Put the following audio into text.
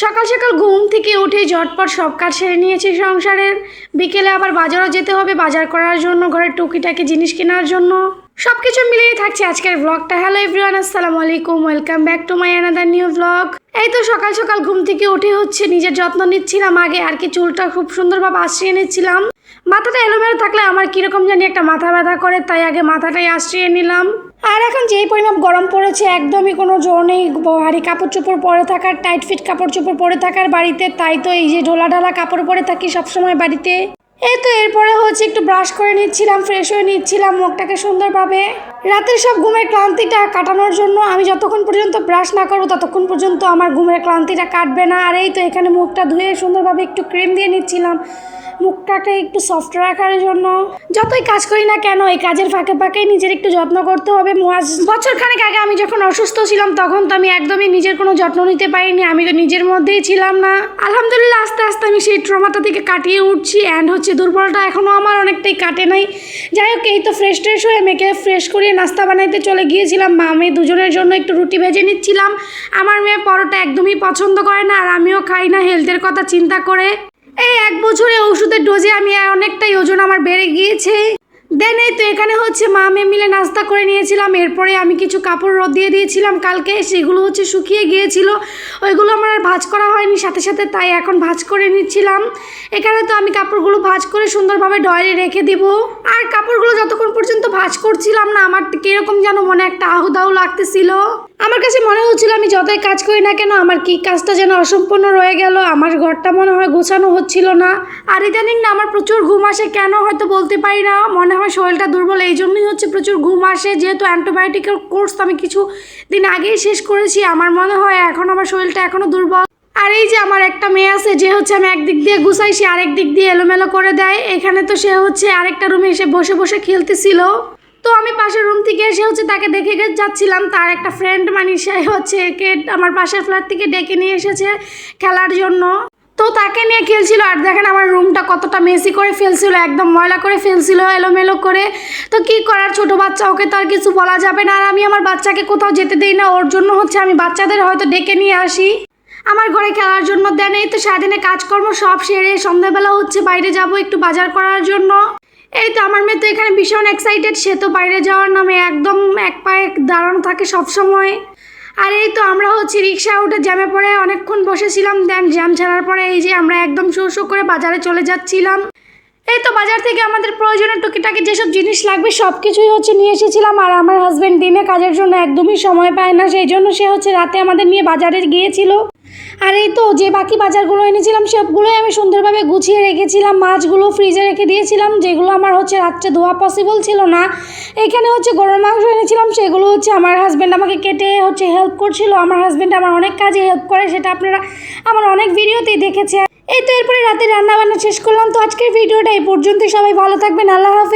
সকাল সকাল ঘুম থেকে উঠে ঝটপট সব কাজ সেরে নিয়েছি সংসারের। বিকেলে আবার বাজারও যেতে হবে, বাজার করার জন্য, ঘরের টুকিটাকি জিনিস কেনার জন্য। সব কিছু মিলিয়ে থাকছে আজকের ব্লগটা। হ্যালো এভরিওয়ান, আসসালামু আলাইকুম, welcome back to my another new blog. এই তো সকাল সকাল ঘুম থেকে উঠে নিজের যত্ন নিচ্ছিলাম আগে, আর কি চুলটা খুব সুন্দরভাবে আশ্রিয়ে নিচ্ছিলাম। মাথাটা এলোমেলো থাকলে আমার কিরকম জানি একটা মাথা ব্যথা করে, তাই আগে মাথাটাই আশ্রিয়ে নিলাম। আর এখন যেই পরিমাপ গরম পড়েছে, একদমই কোনো জোর নেই ভারী কাপড় চোপড় পরে থাকার, টাইট ফিট কাপড় চোপড় পরে থাকার বাড়িতে। তাই তো এই যে ঢোলা ঢালা কাপড় পরে থাকি সবসময় বাড়িতে। এই তো এরপরে একটু ব্রাশ করে নিচ্ছিলাম, ফ্রেশ হয়ে নিচ্ছিলাম মুখটাকে সুন্দরভাবে। রাতের সব ঘুমের ক্লান্তিটা কাটানোর জন্য আমি যতক্ষণ পর্যন্ত ব্রাশ না করবো ততক্ষণ পর্যন্ত আমার ঘুমের ক্লান্তিটা কাটবে না। আর এই তো এখানে মুখটা ধুয়ে সুন্দরভাবে একটু ক্রিম দিয়ে নিচ্ছিলাম মুখটাকে একটু সফট রাখার জন্য। যতই কাজ করি না কেন, এই কাজের ফাঁকে ফাঁকেই নিজের একটু যত্ন করতে হবে। বছরখানেক আগে আমি যখন অসুস্থ ছিলাম তখন তো আমি একদমই নিজের কোনো যত্ন নিতে পারিনি, আমি তো নিজের মধ্যেই ছিলাম না। আলহামদুলিল্লাহ আস্তে আস্তে আমি সেই ট্রমাটা থেকে কাটিয়ে উঠছি। অ্যান্ড দুর্বলটা এখনও আমার অনেকটাই কাটে নাই। যাই হোক, এই তো ফ্রেশ হয়ে মেয়েকে ফ্রেশ করিয়ে নাস্তা বানাইতে চলে গিয়েছিলাম। মা মেয়ে দুজনের জন্য একটু রুটি ভেজে নিচ্ছিলাম। আমার মেয়ে পরোটা একদমই পছন্দ করে না, আর আমিও খাই না হেলথের কথা চিন্তা করে। এই 1 বছরে ওষুধের ডোজে আমি অনেকটাই ওজন আমার বেড়ে গিয়েছে। দেন এই তো এখানে মা মেয়ে মিলে নাস্তা করে নিয়েছিলাম। এরপরে আমি কিছু কাপড় রোদ দিয়ে দিয়েছিলাম কালকে, সেগুলো শুকিয়ে গিয়েছিল। ওইগুলো আমার আর ভাঁজ করা হয়নি সাথে সাথে, তাই এখন ভাঁজ করে নিচ্ছিলাম। এখানে তো আমি কাপড়গুলো ভাঁজ করে সুন্দরভাবে ড্রয়ারে রেখে দিব। আর কাপড়গুলো যতক্ষণ পর্যন্ত ভাঁজ করছিলাম না, আমার কিরকম যেন মনে একটা আহুদাহু লাগতেছিল। আমার কাছে মনে হচ্ছিল আমি যতই কাজ করি না কেন আমার কি কাজটা যেন অসম্পূর্ণ রয়ে গেল। আমার ঘরটা মনে হয় গোছানো হচ্ছিল না। আর ইদানিং না আমার প্রচুর ঘুম আসে, কেন হয়তো বলতে পারি না। মনে হয় শরীরটা দুর্বল, এই জন্যই প্রচুর ঘুম আসে। যেহেতু অ্যান্টিবায়োটিকের কোর্স আমি কিছু দিন আগেই শেষ করেছি, আমার মনে হয় এখন আমার শরীরটা এখনও দুর্বল। আর এই যে আমার একটা মেয়ে আছে যে আমি একদিক দিয়ে গুছাই, সে আরেক দিক দিয়ে এলোমেলো করে দেয়। এখানে তো সে আরেকটা রুমে এসে বসে বসে খেলতেছিল। তো আমি পাশের রুম থেকে এসে তাকে দেখে যাচ্ছিলাম। তার একটা ফ্রেন্ড মানে সে একে আমার পাশের ফ্ল্যাট থেকে ডেকে নিয়ে এসেছে খেলার জন্য। তো তাকে নিয়ে খেলছিল। আর দেখেন আমার রুমটা কতটা মেসি করে ফেলছিল, একদম ময়লা করে ফেলছিল এলোমেলো করে। তো কি করার, ছোট বাচ্চা, ওকে তো আর কিছু বলা যাবে না। আর আমি আমার বাচ্চাকে কোথাও যেতে দিই না, ওর জন্য আমি বাচ্চাদের হয়তো ডেকে নিয়ে আসি আমার ঘরে খেলার জন্য। দেন এই তো সারাদিনে কাজকর্ম সব সেরে সন্ধ্যাবেলা বাইরে যাব একটু বাজার করার জন্য। এই তো আমার মেয়ে তো এখানে ভীষণ এক্সাইটেড, সে তো বাইরে যাওয়ার নামে একদম এক পায়ে দাঁড়ানো থাকে সব সময়। আর এই তো আমরা রিক্সা উঠে জ্যামে পড়ে অনেকক্ষণ বসেছিলাম। দেন জ্যাম ছাড়ার পরে এই যে আমরা একদম শো করে বাজারে চলে যাচ্ছিলাম। এই তো বাজার থেকে আমাদের প্রয়োজনীয় টুকিটাকি যেসব জিনিস লাগবে সব কিছুই নিয়ে এসেছিলাম। আর আমার হাজব্যান্ড দিনে কাজের জন্য একদমই সময় পায় না, সেই জন্য সে রাতে আমাদের নিয়ে বাজারে গিয়েছিল। আর এই তো যে বাকি বাজারগুলো এনেছিলাম সবগুলোই আমি সুন্দরভাবে গুছিয়ে রেখেছিলাম। মাছগুলো ফ্রিজে রেখে দিয়েছিলাম, যেগুলো আমার রাত্রে ধোয়া পসিবল ছিল না। এখানে গরুর মাংস এনেছিলাম, সেগুলো আমার হাজব্যান্ড আমাকে কেটে হেল্প করছিল। আমার হাজব্যান্ড আমার অনেক কাজে হেল্প করে, সেটা আপনারা আমার অনেক ভিডিওতেই দেখেছেন। এই তো এরপরে রাতে রান্না বান্না শেষ করলাম। তো আজকের ভিডিওটা এই পর্যন্তই। সবাই ভালো থাকবেন, আল্লাহ হাফেজ।